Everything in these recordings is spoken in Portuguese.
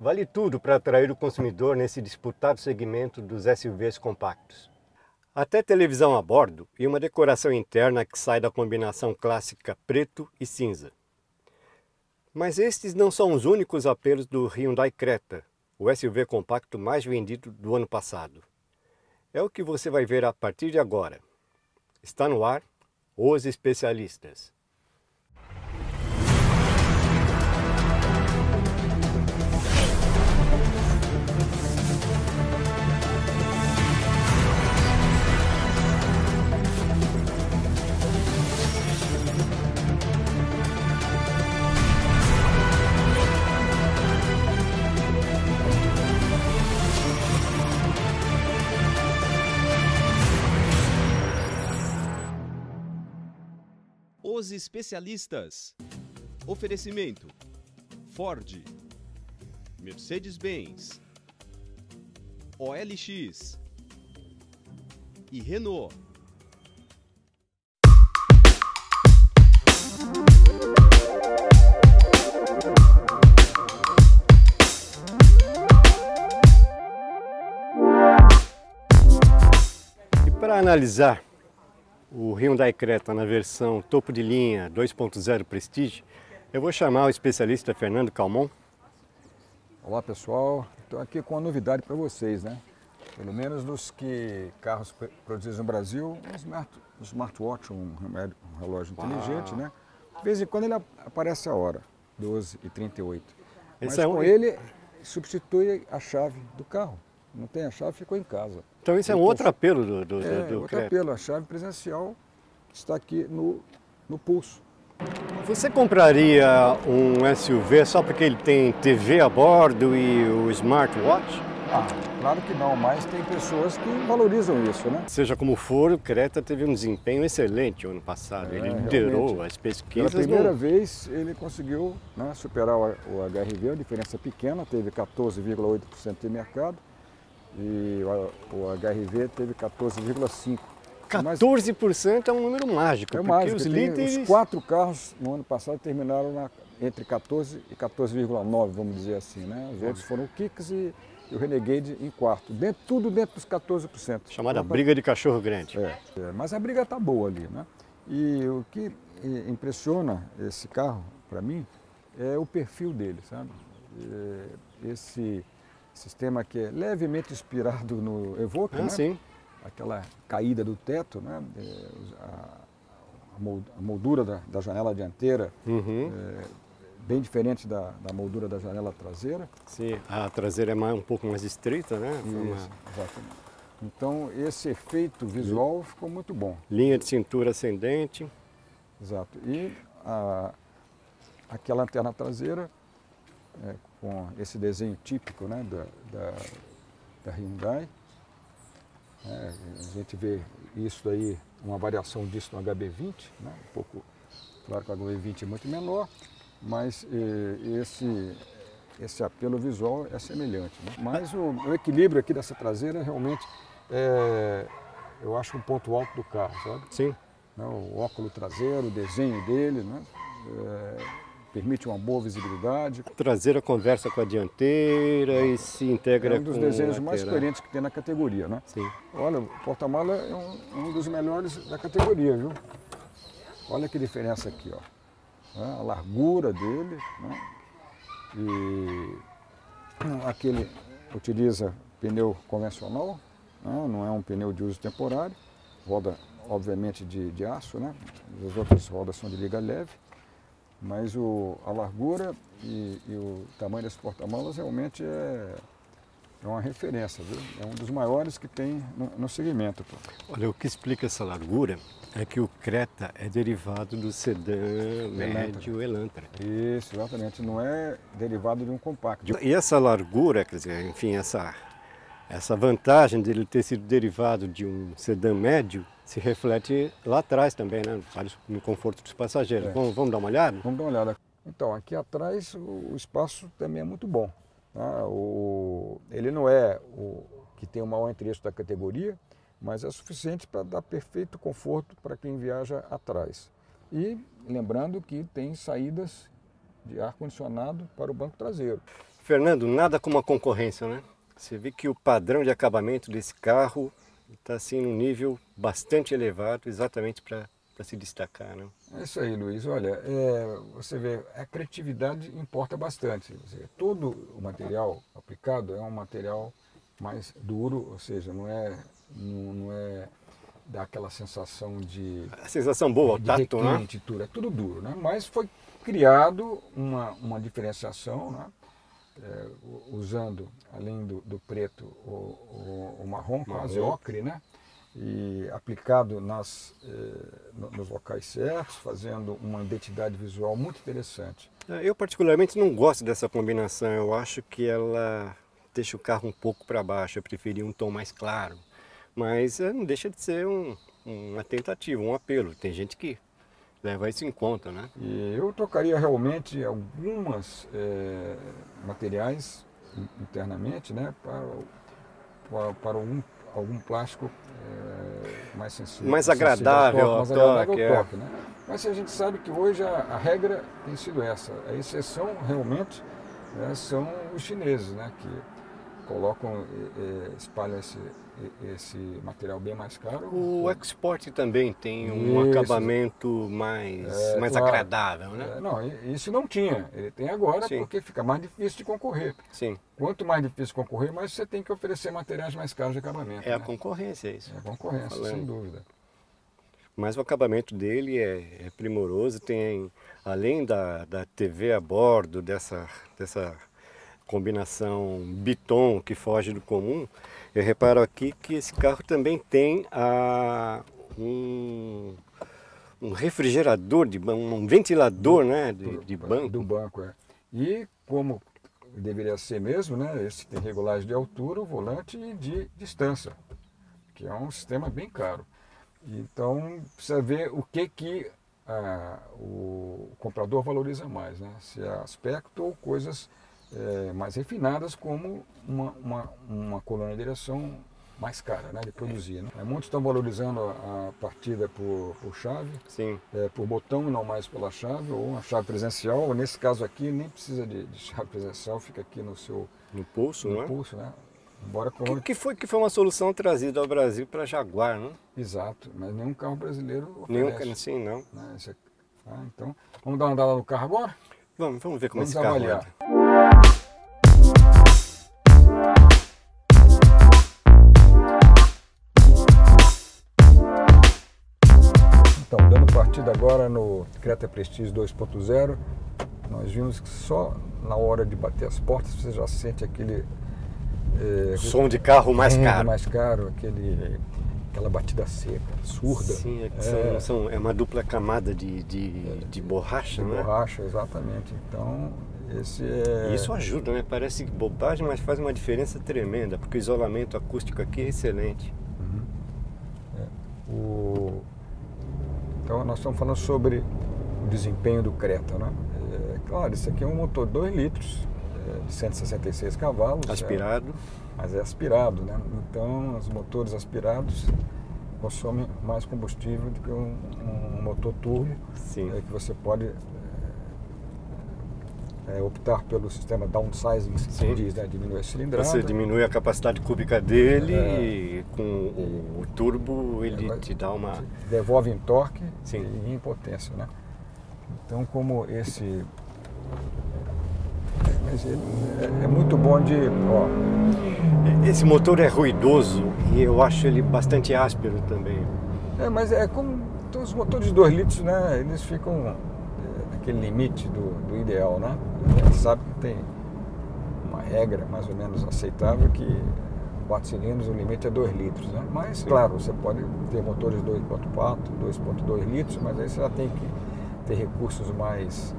vale tudo para atrair o consumidor nesse disputado segmento dos SUVs compactos. Até televisão a bordo e uma decoração interna que sai da combinação clássica preto e cinza. Mas estes não são os únicos apelos do Hyundai Creta, o SUV compacto mais vendido do ano passado. É o que você vai ver a partir de agora. Está no ar Os Especialistas. Os Especialistas. Oferecimento: Ford, Mercedes-Benz, OLX e Renault. E para analisar o Hyundai Creta na versão topo de linha 2.0 Prestige, eu vou chamar o especialista Fernando Calmon. Olá pessoal, estou aqui com uma novidade para vocês, né? Pelo menos nos carros produzidos no Brasil, um smartwatch, um relógio inteligente, né? De vez em quando ele aparece a hora, 12h38. Mas com ele substitui a chave do carro. Não tem a chave, ficou em casa. Então isso é um outro apelo do outro Creta. apelo, a chave presencial está aqui no pulso. Você compraria um SUV só porque ele tem TV a bordo e o smartwatch? Claro que não, mas tem pessoas que valorizam isso, né? Seja como for, o Creta teve um desempenho excelente o ano passado. Ele liderou realmente. as pesquisas. Pela primeira vez ele conseguiu, né, superar o HRV, a diferença pequena, teve 14,8% de mercado. E o HRV teve 14,5%. 14% é um número mágico, é porque mágico. os líderes... Os 4 carros no ano passado terminaram entre 14 e 14,9, vamos dizer assim, né? Os outros foram o Kicks e o Renegade em quarto, tudo dentro dos 14%. Chamada briga de cachorro grande. Mas a briga está boa ali, né? E o que impressiona esse carro, para mim, é o perfil dele, sabe? Esse sistema que é levemente inspirado no Evoque, né? Sim. Aquela caída do teto, né? A moldura da janela dianteira, bem diferente da moldura da janela traseira. Sim, a traseira é um pouco mais estreita, né? Isso, exatamente. Então esse efeito visual ficou muito bom. Linha de cintura ascendente. Exato. E aqui a lanterna traseira, com esse desenho típico, né, da Hyundai. A gente vê isso aí, uma variação disso no HB20, né, um pouco, claro que o HB20 é muito menor, mas esse apelo visual é semelhante, né? Mas o equilíbrio aqui dessa traseira realmente eu acho um ponto alto do carro, sabe? Sim. O óculo traseiro, o desenho dele, né? Permite uma boa visibilidade. A traseira conversa com a dianteira e se integra com É um dos desenhos mais coerentes que tem na categoria, né? Sim. Olha, o porta-mala é um dos melhores da categoria, viu? Olha que diferença aqui, ó. A largura dele, né? E aqui ele utiliza pneu convencional, né? Não é um pneu de uso temporário, roda obviamente de aço, né? As outras rodas são de liga leve. Mas a largura e o tamanho desse porta-malas realmente é uma referência, viu? É um dos maiores que tem no segmento. Olha, o que explica essa largura é que o Creta é derivado do sedã médio Elantra. Isso, exatamente. Não é derivado de um compacto. E essa largura, quer dizer, enfim, essa vantagem dele ter sido derivado de um sedã médio se reflete lá atrás também, né? No conforto dos passageiros. Vamos dar uma olhada? Vamos dar uma olhada. Então, aqui atrás o espaço também é muito bom. Tá? Ele não é o que tem o maior interesse da categoria, mas é suficiente para dar perfeito conforto para quem viaja atrás. E lembrando que tem saídas de ar-condicionado para o banco traseiro. Fernando, nada como a concorrência, né? Você vê que o padrão de acabamento desse carro está assim num nível bastante elevado, exatamente para se destacar, né? É isso aí, Luiz. Olha, você vê, a criatividade importa bastante. Todo o material aplicado é um material mais duro, ou seja, não é dá aquela sensação de... A sensação boa, o tato, né? Tudo, é tudo duro, né? Mas foi criado uma diferenciação, né? Usando, além do preto, o marrom, quase ocre, né? E aplicado nos locais certos, fazendo uma identidade visual muito interessante. Eu particularmente não gosto dessa combinação, eu acho que ela deixa o carro um pouco para baixo, eu preferia um tom mais claro. Mas não deixa de ser uma tentativa, um apelo, tem gente que leva isso em conta, né? E eu trocaria realmente algumas materiais internamente, né, para algum plástico mais sensível, mais agradável ao toque, né? Mas a gente sabe que hoje a regra tem sido essa. A exceção realmente, né, são os chineses, né, que colocam, espalham esse material bem mais caro. O Export também tem um acabamento mais claro, agradável, né? Não, isso não tinha. Ele tem agora. Sim. Porque fica mais difícil de concorrer. Sim. Quanto mais difícil de concorrer, mais você tem que oferecer materiais mais caros de acabamento. É, né? A concorrência, isso. É a concorrência, sem dúvida. Mas o acabamento dele é primoroso, tem, além da TV a bordo, dessa combinação biton que foge do comum, eu reparo aqui que esse carro também tem um refrigerador, um ventilador, né, de banco. Do banco, é. E como deveria ser mesmo, né, esse tem regulagem de altura, o volante e de distância, que é um sistema bem caro. Então precisa ver o que o comprador valoriza mais, né, se é aspecto ou coisas mais refinadas, como uma coluna de direção mais cara, né, de produzir. Né? Muitos estão valorizando a partida por chave, sim, por botão e não mais pela chave, ou uma chave presencial. Nesse caso aqui nem precisa de chave presencial, fica aqui no pulso, no né? pulso, né? Embora que foi uma solução trazida ao Brasil para Jaguar, né? Exato, mas nenhum carro brasileiro oferece. Sim, não. Então, vamos dar uma andada no carro agora? Vamos ver como esse carro anda. Então, dando partida agora no Creta Prestige 2.0, nós vimos que só na hora de bater as portas você já sente aquele... som de carro mais caro. Mais caro, aquela batida seca, surda. Sim, é uma dupla camada de borracha, né? Borracha, exatamente. Então, Isso ajuda, né? Parece bobagem, mas faz uma diferença tremenda, porque o isolamento acústico aqui é excelente. Então, nós estamos falando sobre o desempenho do Creta, né? Claro, isso aqui é um motor 2 litros, de 166 cavalos. Aspirado. Mas é aspirado, né? Então, os motores aspirados consomem mais combustível do que um motor turbo. Sim. Que você pode optar pelo sistema downsizing, que se diz, né? Diminuir a cilindrada. Você diminui a capacidade cúbica dele e com o turbo ele te dá uma... Devolve em torque. Sim. E em potência, né? Então, como esse... Mas é muito bom de... Esse motor é ruidoso e eu acho ele bastante áspero também. Mas é como todos os motores de 2 litros, né? Eles ficam naquele limite do ideal, né? A gente sabe que tem uma regra mais ou menos aceitável que 4 cilindros, o limite é 2 litros, né? Mas, claro, você pode ter motores 2.4, 2.2 litros, mas aí você já tem que ter recursos mais...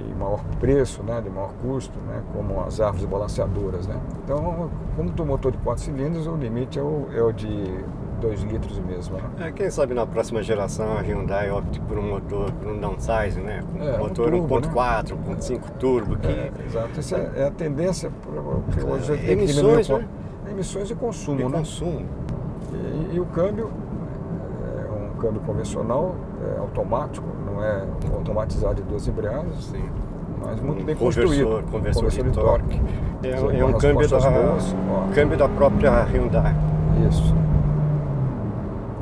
de maior preço, né, de maior custo, né, como as árvores balanceadoras, né. Então, como do motor de 4 cilindros, o limite é o de 2 litros mesmo, né. Quem sabe na próxima geração a Hyundai opte por um motor, por um downsizing, né, com motor 1.4, 1.5 turbo. Exato, essa é a tendência para hoje emissões, né? Emissões e consumo, né. Consumo. E o câmbio é um câmbio convencional, automático, não é automatizado de 2 embreagens. Sim. mas muito bem construído. Conversor de torque. É com um câmbio boas, câmbio da própria Hyundai. Isso.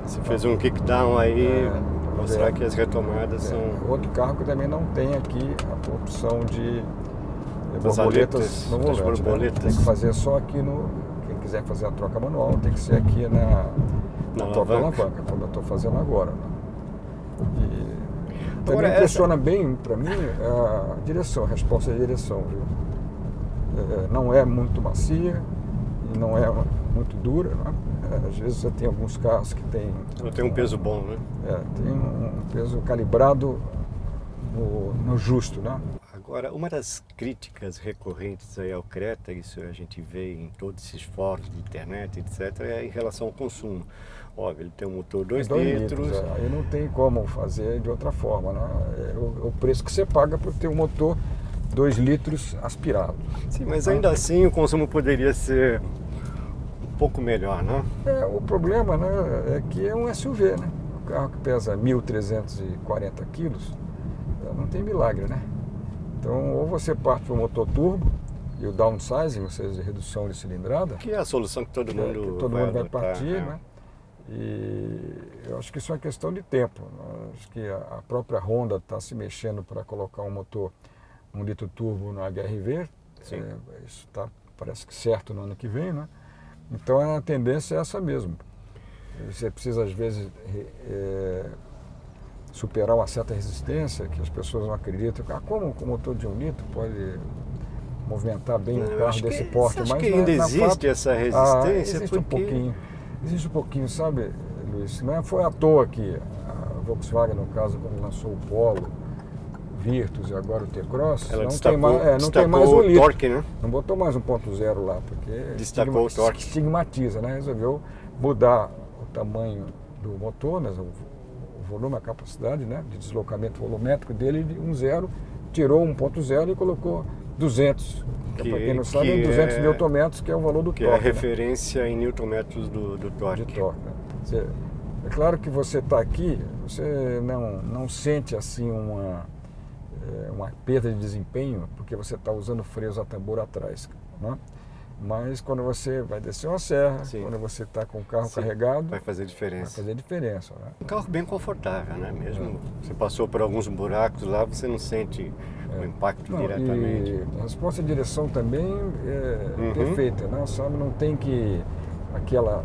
Você fez um kickdown aí, mostrar que as retomadas são... Outro carro que também não tem aqui a opção de Das borboletas no das volante. borboletas. Né? Tem que fazer só aqui no... Quem quiser fazer a troca manual tem que ser aqui na própria alavanca, como eu estou fazendo agora. Né? E também impressiona bem para mim a direção, a resposta da direção. Viu? Não é muito macia e não é muito dura. Né? Às vezes você tem alguns carros que tem... Ela tem um peso bom, né? Tem um peso calibrado no justo, né? Agora, uma das críticas recorrentes aí ao Creta, isso a gente vê em todos esses fóruns de internet, etc., é em relação ao consumo. Óbvio, ele tem um motor 2 litros. Aí não tem como fazer de outra forma, né? É o preço que você paga por ter um motor 2 litros aspirado. Sim, mas ainda assim o consumo poderia ser um pouco melhor, né? O problema, né, é que é um SUV, né? Um carro que pesa 1.340 quilos, não tem milagre, né? Então, ou você parte para o motor turbo e o downsizing, ou seja, redução de cilindrada. Que é a solução que todo mundo vai partir, né? E eu acho que isso é uma questão de tempo. Acho que a própria Honda está se mexendo para colocar um motor 1 litro turbo no HR-V. Isso está, parece que certo no ano que vem, né? Então a tendência é essa mesmo. Você precisa, às vezes, superar uma certa resistência, que as pessoas não acreditam. Como o motor de 1 litro pode movimentar bem um carro desse porte? Mas que ainda existe essa resistência? Existe um pouquinho. Existe um pouquinho, sabe, Luiz? Não foi à toa que a Volkswagen, no caso, quando lançou o Polo, Virtus e agora o T-Cross, ela não tem mais 1 litro. Torque, né? Não botou mais 1.0 lá, porque destacou o torque. Estigmatiza, né? Resolveu mudar o tamanho do motor, né? O volume, a capacidade, né, de deslocamento volumétrico dele de 1.0, tirou 1.0 e colocou 200. Para quem não sabe, 200 Nm, que é o valor do torque. Que é a referência em newton-metros do torque. De torque, né? É claro que você está aqui, você não sente assim uma perda de desempenho, porque você está usando freios a tambor atrás, né? Mas quando você vai descer uma serra, quando você está com o carro carregado, vai fazer diferença. Vai fazer diferença, né? Um carro bem confortável, né? Mesmo você passou por alguns buracos lá, você não sente o impacto diretamente. E a resposta de direção também é perfeita, né? Sabe, não tem aquela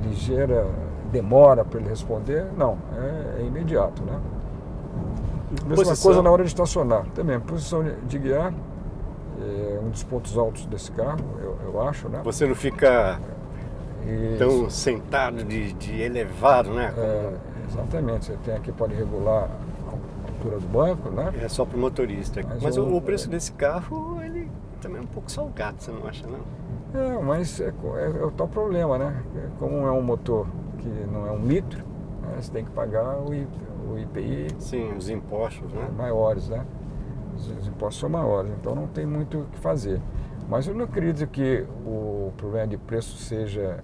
ligeira demora para ele responder, não, é imediato, né? Mesma coisa na hora de estacionar, também, posição de guiar. É um dos pontos altos desse carro, eu acho, né? Você não fica tão sentado de elevado, né? Exatamente, você tem aqui, pode regular a altura do banco, né? É só para o motorista. Mas o preço desse carro, ele também é um pouco salgado, você não acha, não? Mas é o tal problema, né? Como é um motor que não é 1 litro, né? Você tem que pagar o IPI. Sim, os impostos, né? Maiores, né? Os impostos são maiores, então não tem muito o que fazer. Mas eu não acredito que o problema de preço seja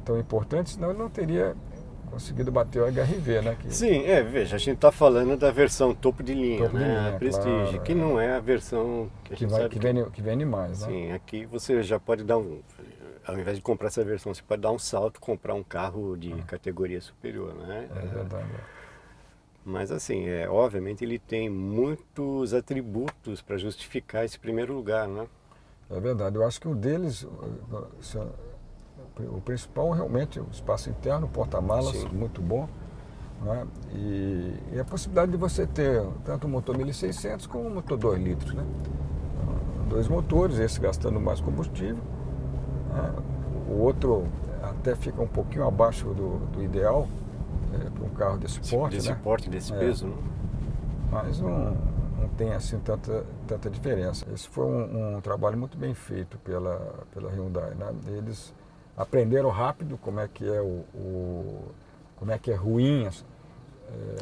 tão importante, senão ele não teria conseguido bater o HR-V, né? Sim, veja, a gente está falando da versão topo de linha, a Prestige, claro, que não é a versão que vende mais, né? Sim, aqui você já pode dar ao invés de comprar essa versão, você pode dar um salto, comprar um carro de categoria superior, né? É verdade. Mas assim, obviamente ele tem muitos atributos para justificar esse primeiro lugar, né? É verdade, eu acho que o deles, o principal realmente é o espaço interno, o porta-malas, muito bom, né? E a possibilidade de você ter tanto um motor 1600 como um motor 2 litros, né? 2 motores, esse gastando mais combustível, né? O outro até fica um pouquinho abaixo do ideal, para um carro desse porte, desse né? porte, desse peso, né? Mas não tem assim tanta diferença. Esse foi um trabalho muito bem feito pela Hyundai, né? Eles aprenderam rápido como é que é ruim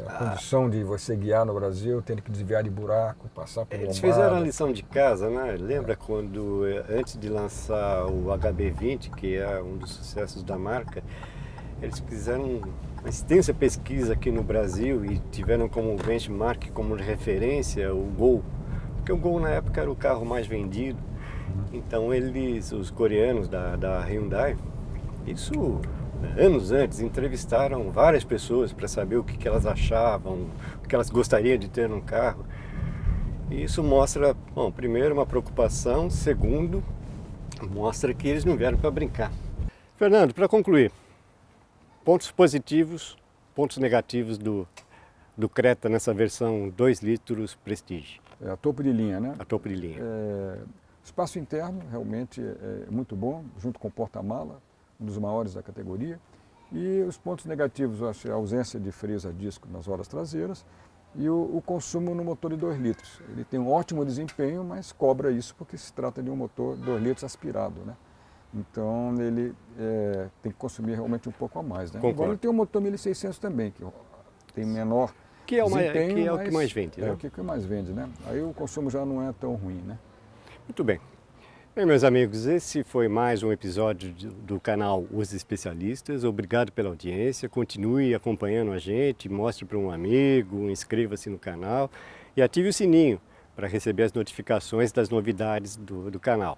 a condição de você guiar no Brasil, tendo que desviar de buraco, passar por Eles fizeram a lição de casa, né? Lembra quando, antes de lançar o HB20, que é um dos sucessos da marca, eles fizeram uma extensa pesquisa aqui no Brasil e tiveram como benchmark, como referência, o Gol, Porque o Gol na época era o carro mais vendido. Então os coreanos da Hyundai, isso anos antes, entrevistaram várias pessoas para saber o que elas achavam, o que elas gostariam de ter num carro. E isso mostra, bom, primeiro uma preocupação, segundo, mostra que eles não vieram para brincar. Fernando, para concluir, pontos positivos, pontos negativos do Creta nessa versão 2 litros Prestige. É a topo de linha, né? A topo de linha. Espaço interno realmente é muito bom, junto com o porta-mala, um dos maiores da categoria. E os pontos negativos, eu acho, a ausência de freios a disco nas rodas traseiras e o consumo no motor de 2 litros. Ele tem um ótimo desempenho, mas cobra isso porque se trata de um motor 2 litros aspirado, né? Então ele tem que consumir realmente um pouco a mais, né? Agora ele tem um motor 1600 também, que tem menor desempenho, que é o que mais vende, né? É o que mais vende, né? Aí o consumo já não é tão ruim, né? Muito bem. Bem, meus amigos, esse foi mais um episódio do canal Os Especialistas. Obrigado pela audiência. Continue acompanhando a gente, mostre para um amigo, inscreva-se no canal e ative o sininho para receber as notificações das novidades do canal.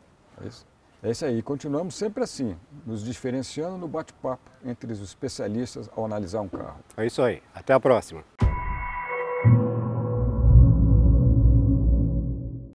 É isso aí. Continuamos sempre assim, nos diferenciando no bate-papo entre os especialistas ao analisar um carro. É isso aí. Até a próxima.